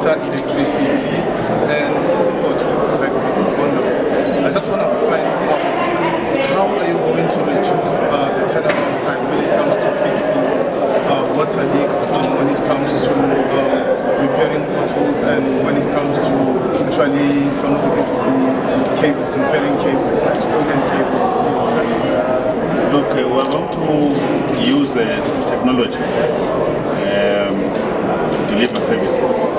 water, electricity, and potholes like on the road. I just want to find out, how are you going to reduce the turnaround time when it comes to fixing water leaks, when it comes to repairing potholes, and when it comes to actually some of the things will be cables, repairing cables, like stolen cables. Look, we're going to use technology to deliver services.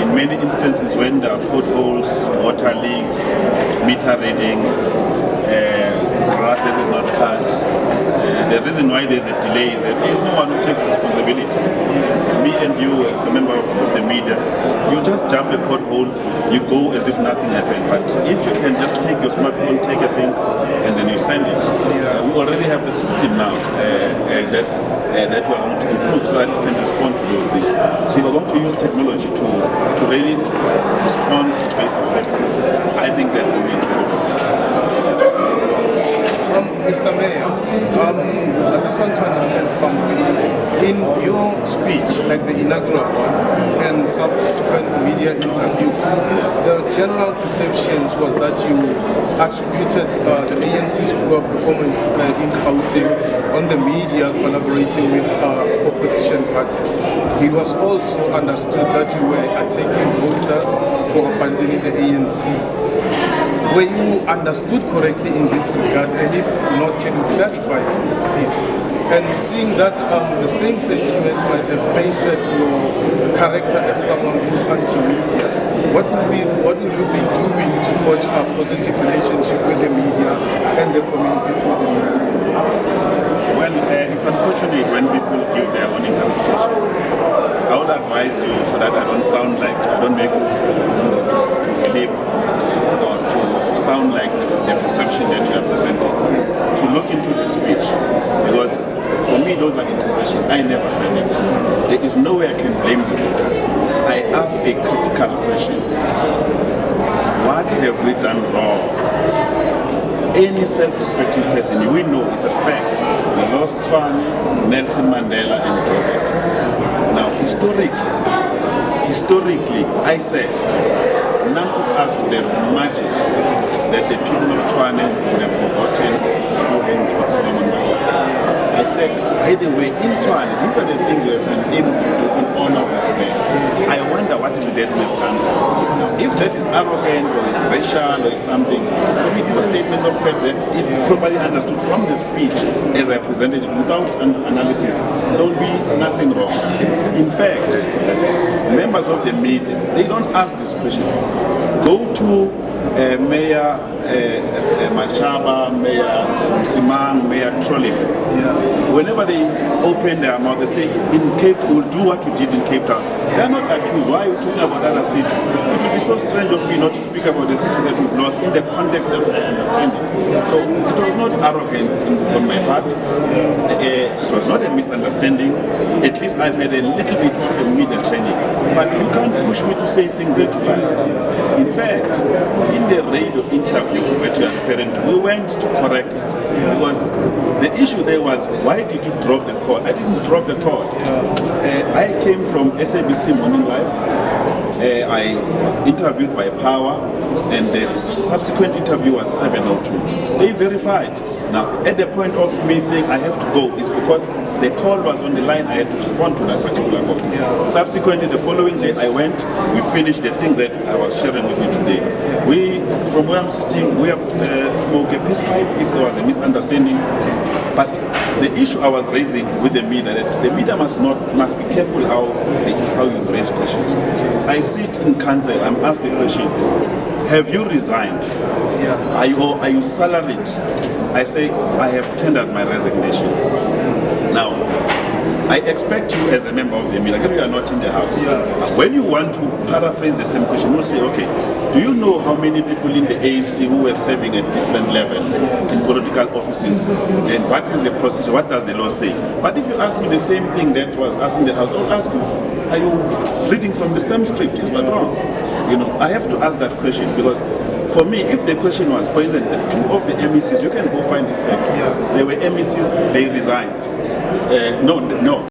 In many instances, when there are potholes, water leaks, meter readings, grass that is not cut, the reason why there's a delay is that there's no one who takes responsibility. Me and you, as a member of the media, you just jump a pothole, you go as if nothing happened. But if you can just take your smartphone, take a thing, and then you send it. We already have the system now that we are going to improve so that we can respond to those things. So we're going to use technology to really respond to basic services. I think that for me is very important. Mr. Mayor, I just want to understand something. In your speech, like the inaugural one, and subsequent media interviews, the general perceptions was that you attributed the ANC's poor performance in Gauteng on the media collaborating with opposition parties. It was also understood that you were attacking voters for abandoning the ANC. Were you understood correctly in this regard, and if not, can you clarify this? And seeing that the same sentiments might have painted your character as someone who's anti-media, what will you be doing to forge a positive relationship with the media and the community through the media? Well, it's unfortunate when people give their own interpretation. I would advise you, so that I don't make to believe or to sound like the perception that you are presenting, to look into the speech, because for me those are insinuations. I never said it. There is no way I can blame the voters. I ask a critical question. What have we done wrong? Any self-respecting person, we know it's a fact. We lost Tshwane, Nelson Mandela, and Joburg. Now, historically, I said, none of us would have imagined that the people of Tshwane would have forgotten who hanged Solomon Mashaba. I said, by the way, in Tshwane, these are the things we have been able to do in honor of this man. I wonder what is it that we have done wrong. Now, if that is arrogant or is racial or is something, for me these are statements of facts that if properly understood from the speech as I presented it without an analysis, there will be nothing wrong. In fact, members of the media, they don't ask this question. Go to Mayor Mashaba, Mayor Msimang, Mayor Trollip. Whenever they open their mouth, they say, in Cape Town, we'll do what you did in Cape Town. They are not accused. Why are you talking about other cities? It would be so strange of me not to speak about the cities that we've lost in the context that I understand it. So it was not arrogance on my part. It was not a misunderstanding. At least I've had a little bit of a media training. But you can't push me to say things that you like. In fact, in the radio interview that you are referring to, we went to correct it. Because the issue there was, why did you drop the call? I didn't drop the call. I came from SABC Morning Live. I was interviewed by Power, and the subsequent interview was 7:02. They verified. Now, at the point of me saying I have to go is because the call was on the line. I had to respond to that particular call. Subsequently, the following day, I went. We finished the things that I was sharing with you today. From where I'm sitting, we have smoked a peace pipe if there was a misunderstanding. But the issue I was raising with the media, that the media must be careful how you raise questions. I sit in council. I'm asked the question: have you resigned? Are you salaried? I say, I have tendered my resignation. Now, I expect you as a member of the media, you are not in the house. When you want to paraphrase the same question, you say, okay, do you know how many people in the ANC who were serving at different levels in political offices? And what is the procedure? What does the law say? But if you ask me the same thing that was asked in the house, I will ask you, are you reading from the same script? Is that wrong? I have to ask that question because for me, if the question was, for instance, the two of the MECs, you can go find this fact. They were MECs, they resigned. No.